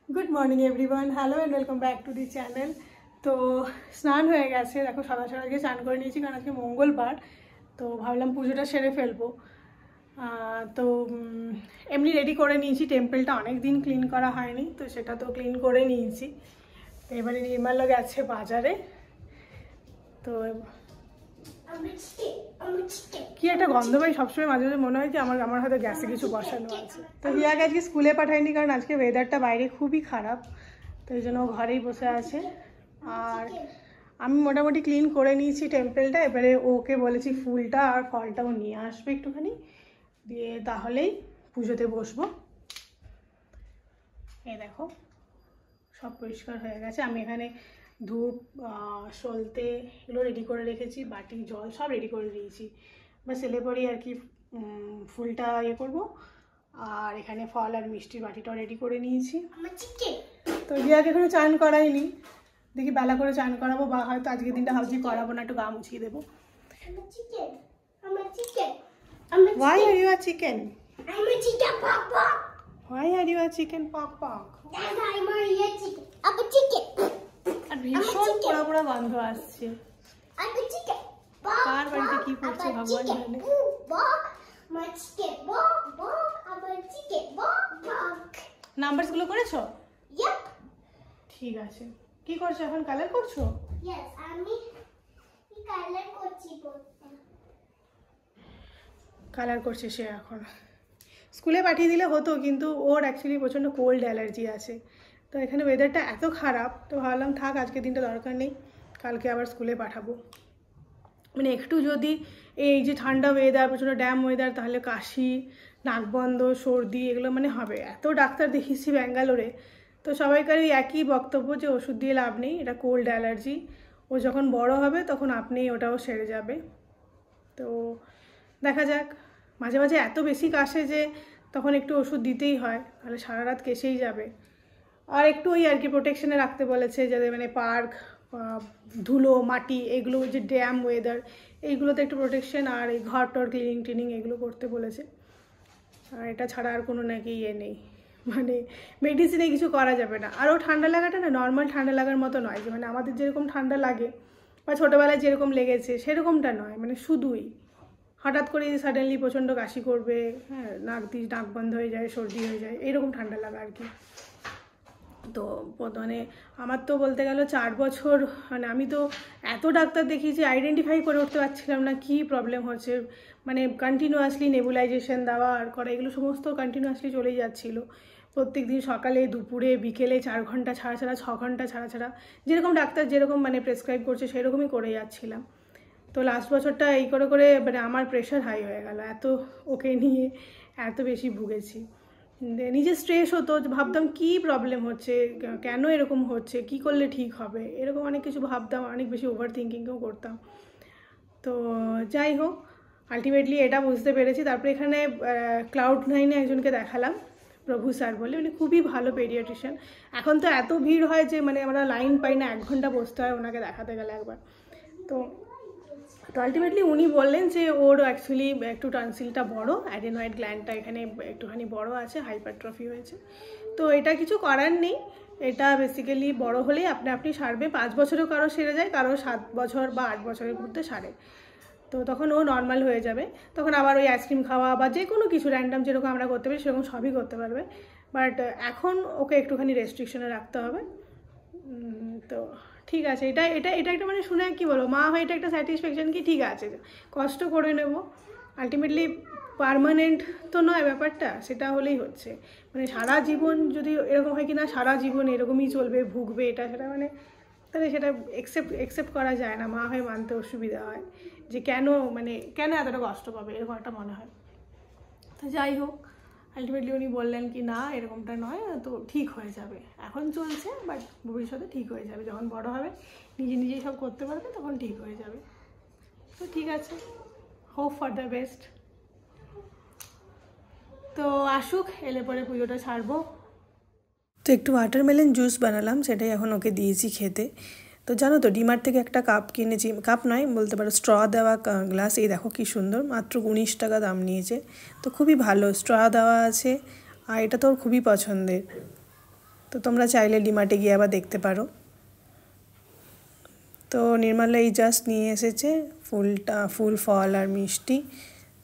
Good morning everyone, hello and welcome back to the channel. तो स्नान हो গেছে, দেখো সকাল সকাল গিয়ে স্নান করে নিয়েছি কারণ আজকে মঙ্গলবার। তো ভাবলাম পুজোটা সেরে ফেলবো। তো এমনি রেডি করে নিয়েছি, টেম্পলটা অনেক দিন ক্লিন করা হয়নি, তো সেটা তো ক্লিন করে নিয়েছি। তো এবারে নির্মাল্য গেছে বাজারে। তো কি একটা গন্ধ পাই সবসময়, মাঝে মাঝে মনে হয় যে আমার হয়তো গ্যাসে কিছু বসানো আছে। তো হিয়াকে আজকে স্কুলে পাঠাইনি কারণ আজকে ওয়েদারটা বাইরে খুবই খারাপ, তো এই জন্য ঘরেই বসে আছে। আর আমি মোটামুটি ক্লিন করে নিয়েছি টেম্পলটা। এবারে ওকে বলেছি ফুলটা আর ফলটাও নিয়ে আসবে একটুখানি, দিয়ে তাহলেই পুজোতে বসবো। এই দেখো সব পরিষ্কার হয়ে গেছে। আমি এখানে ধূপ, সলতে এগুলো রেডি করে রেখেছি, বাটি জল সব রেডি করে দিয়েছি। বাস এলে পরেই আর কি ফুলটা ইয়ে করবো। আর এখানে ফল আর মিষ্টির বাটিটাও রেডি করে নিয়েছি। তো রিয়াকে এখনো চান করাইনি, দেখি বেলা করে চান করাবো, বা হয়তো আজকের দিনটা ভাবছি করাবো না, একটু গা মুছিয়ে দেবো। Why are you a chicken? I'm a chicken pok pok. Why are you a chicken pok pok? That's why I'm a chicken. I'm a chicken. আর ভীষণ পোড়া পোড়া গন্ধ আসছে। I'm a chicken. কার বাড়িতে কি করছে ভগবান জানে। My chicken bok bok. I'm a chicken bok bok. Numbers গুলো করেছো? Yep. ঠিক আছে। কি করছো এখন, কালার করছো? Yes, আমি কালার করছি। কালার করছে সে এখন। স্কুলে পাঠিয়ে দিলে হতো, কিন্তু ওর অ্যাকচুয়ালি প্রচণ্ড কোল্ড অ্যালার্জি আছে। তো এখানে ওয়েদারটা এত খারাপ, তো ভাবলাম থাক আজকের দিনটা দরকার নেই, কালকে আবার স্কুলে পাঠাবো। মানে একটু যদি এই যে ঠান্ডা ওয়েদার, প্রচণ্ড ড্যাম ওয়েদার, তাহলে কাশি, নাক বন্ধ, সর্দি এগুলো মানে হবে। এত ডাক্তার দেখিয়েছি ব্যাঙ্গালোরে, তো সবাইকারই একই বক্তব্য যে ওষুধ দিয়ে লাভ নেই, এটা কোল্ড অ্যালার্জি, ও যখন বড় হবে তখন আপনিই ওটাও সেরে যাবে। তো দেখা যাক। মাঝে মাঝে এত বেশি কাশে যে তখন একটু ওষুধ দিতেই হয়, তাহলে সারা রাত কেসেই যাবে। আর একটু ওই আর কি প্রোটেকশনে রাখতে বলেছে, যাতে মানে পার্ক, ধুলো, মাটি, এগুলো যে ড্যাম ওয়েদার, এইগুলোতে একটু প্রোটেকশন, আর এই ঘর টর ক্লিনিং টিনিং এগুলো করতে বলেছে। আর এটা ছাড়া আর কোনো নাকি ইয়ে নেই, মানে মেডিসিনে কিছু করা যাবে না। আরও ঠান্ডা লাগাটা না নর্মাল ঠান্ডা লাগার মতো নয়, যে মানে আমাদের যেরকম ঠান্ডা লাগে বা ছোটোবেলায় যেরকম লেগেছে সেরকমটা নয়, মানে শুধুই হঠাৎ করে সাডেনলি প্রচণ্ড কাশি করবে, হ্যাঁ, নাক বন্ধ হয়ে যায়, সর্দি হয়ে যায়, এইরকম ঠান্ডা লাগা আর কি। তো মানে আমার তো বলতে গেল 4 বছর, মানে আমি তো এত ডাক্তার দেখিয়েছি, আইডেন্টিফাই করে উঠতে পারছিলাম না কি প্রবলেম হচ্ছে। মানে কন্টিনিউয়াসলি নেবুলাইজেশন দেওয়া আর করা, এগুলো সমস্ত কন্টিনিউয়াসলি চলেই যাচ্ছিলো। প্রত্যেক দিন সকালে, দুপুরে, বিকেলে 4 ঘন্টা ছাড়া ছাড়া, 6 ঘন্টা ছাড়া ছাড়া, যেরকম ডাক্তার যেরকম মানে প্রেসক্রাইব করছে সেরকমই করে যাচ্ছিলাম। তো লাস্ট বছরটা এই করে করে মানে আমার প্রেশার হাই হয়ে গেল, এত ওকে নিয়ে এত বেশি ভুগেছি। নিজে স্ট্রেস হতো, ভাবতাম কি প্রবলেম হচ্ছে, কেন এরকম হচ্ছে, কি করলে ঠিক হবে, এরকম অনেক কিছু ভাবতাম, অনেক বেশি ওভার থিঙ্কিংও করতাম। তো যাই হোক, আলটিমেটলি এটা বুঝতে পেরেছি। তারপরে এখানে Cloud9-এ একজনকে দেখালাম, প্রভু স্যার বলে, উনি খুবই ভালো পেডিয়াট্রিশিয়ান। এখন তো এত ভিড় হয় যে মানে আমরা লাইন পাই না, 1 ঘন্টা বসতে হয় ওনাকে দেখাতে গেলে একবার। তো আলটিমেটলি উনি বললেন যে ওর অ্যাকচুয়ালি একটু টনসিলটা বড়, অ্যাডেনয়েড গ্ল্যান্ডটা এখানে একটুখানি বড় আছে, হাইপারট্রফি হয়েছে। তো এটা কিছু করার নেই, এটা বেসিক্যালি বড় হলেই আপনি সারবে। 5 বছরেও কারো সেরে যায়, কারো 7 বছর বা 8 বছরের মধ্যে সারে। তো তখন ও নর্মাল হয়ে যাবে, তখন আবার ওই আইসক্রিম খাওয়া বা যে কোনো কিছু র্যান্ডাম যেরকম আমরা করতে পারি সেরকম সবই করতে পারবে। বাট এখন ওকে একটুখানি রেস্ট্রিকশনে রাখতে হবে। তো ঠিক আছে, এটা এটা এটা একটা মানে শুনে কি বলবো, মা হয় এটা একটা স্যাটিসফ্যাকশন কি ঠিক আছে, কষ্ট করে নেব, আলটিমেটলি পার্মানেন্ট তো নয় ব্যাপারটা, সেটা হলেই হচ্ছে। মানে সারা জীবন যদি এরকম হয় কি না, সারা জীবন এরকমই চলবে, ভুগবে, এটা সেটা মানে তাহলে সেটা একসেপ্ট করা যায় না, মা হয়ে মানতে অসুবিধা হয় যে কেন এতটা কষ্ট পাবে, এরকম একটা মনে হয়। তো যাই হোক, আলটিমেটলি উনি বললেন কি না এরকমটা নয়, তো ঠিক হয়ে যাবে, এখন চলছে বাট ভবিষ্যতে ঠিক হয়ে যাবে, যখন বড় হবে নিজেই সব করতে পারবে তখন ঠিক হয়ে যাবে। তো ঠিক আছে, হোপ ফর দ্য বেস্ট। তো আসুক, এলে পরে পুজোটা ছাড়বো। তো একটু ওয়াটারমেলন জুস বানালাম, সেটাই এখন ওকে দিয়েছি খেতে। তো জানো তো ডিমার্ট থেকে একটা কাপ কিনেছি, কাপ নয় বলতে পারো, স্ট্র দেওয়া গ্লাস। এই দেখো কি সুন্দর, মাত্র 19 টাকা দাম নিয়েছে। তো খুবই ভালো, স্ট্র দেওয়া আছে, আর এটা তো ওর খুবই পছন্দের। তো তোমরা চাইলে ডিমার্টে গিয়ে আবার দেখতে পারো। তো নির্মলা এই জাস্ট নিয়ে এসেছে ফুল ফল আর মিষ্টি।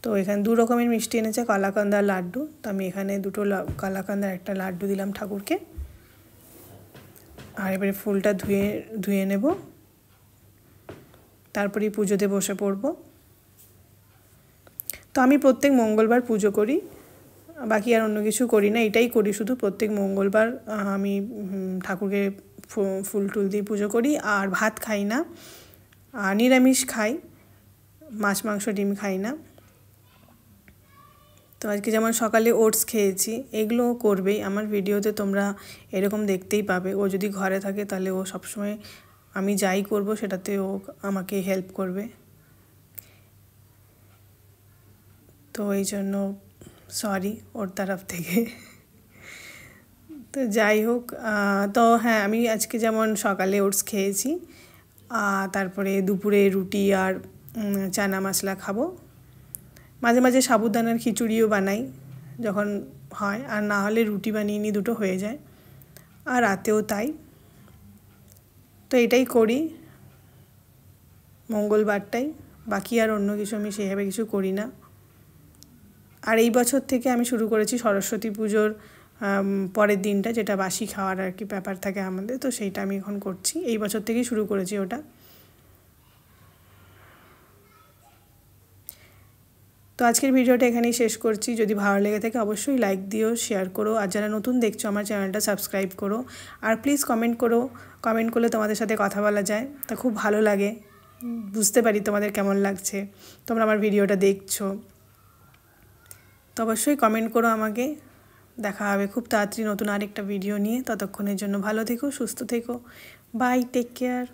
তো এখানে 2 রকমের মিষ্টি এনেছে, কালাকাঁদ আর লাড্ডু। তো আমি এখানে 2টো কালাকাঁদ আর একটা লাড্ডু দিলাম ঠাকুরকে। আর এবারে ফুলটা ধুয়ে নেব, তারপরেই পুজোতে বসে পড়ব। তো আমি প্রত্যেক মঙ্গলবার পুজো করি, বাকি আর অন্য কিছু করি না, এটাই করি শুধু। প্রত্যেক মঙ্গলবার আমি ঠাকুরকে ফুল টুল দিয়ে পুজো করি। আর ভাত খাই না, আর নিরামিষ খাই, মাছ মাংস ডিম খাই না। তো আজকে যেমন সকালে ওটস খেয়েছি, এগুলো করবেই আমার ভিডিওতে, তোমরা এরকম দেখতেই পাবে। ও যদি ঘরে থাকে তাহলে ও সবসময় আমি যাই করব সেটাতে ও আমাকে হেল্প করবে। তো এই জন্য সরি ওর তরফ থেকে। তো যাই হোক, তো হ্যাঁ, আমি আজকে যেমন সকালে ওটস খেয়েছি, তারপরে দুপুরে রুটি আর চানা মশলা খাবো। মাঝে মাঝে সাবুদানার খিচুড়িও বানাই যখন হয়, আর না হলে রুটি বানিয়ে নিই, দুটো হয়ে যায়। আর রাতেও তাই। তো এটাই করি মঙ্গলবারটাই, বাকি আর অন্য কিছু আমি সেভাবে কিছু করি না। আর এই বছর থেকে আমি শুরু করেছি সরস্বতী পুজোর পরের দিনটা, যেটা বাসি খাওয়ার আর কি ব্যাপার থাকে আমাদের, তো সেইটা আমি এখন করছি। এই বছর থেকেই শুরু করেছি ওটা। তো আজকের ভিডিওটা এখানেই শেষ করছি। যদি ভালো লেগে থাকে অবশ্যই লাইক দিও, শেয়ার করো, আর যারা নতুন দেখছো আমার চ্যানেলটা সাবস্ক্রাইব করো। আর প্লিজ কমেন্ট করো, কমেন্ট করলে তোমাদের সাথে কথা বলা যায়, তা খুব ভালো লাগে, বুঝতে পারি তোমাদের কেমন লাগছে, তোমরা আমার ভিডিওটা দেখছো। তো অবশ্যই কমেন্ট করো আমাকে। দেখা হবে খুব তাড়াতাড়ি নতুন আরেকটা ভিডিও নিয়ে। ততক্ষণের জন্য ভালো থেকো, সুস্থ থেকো। Bye, take care.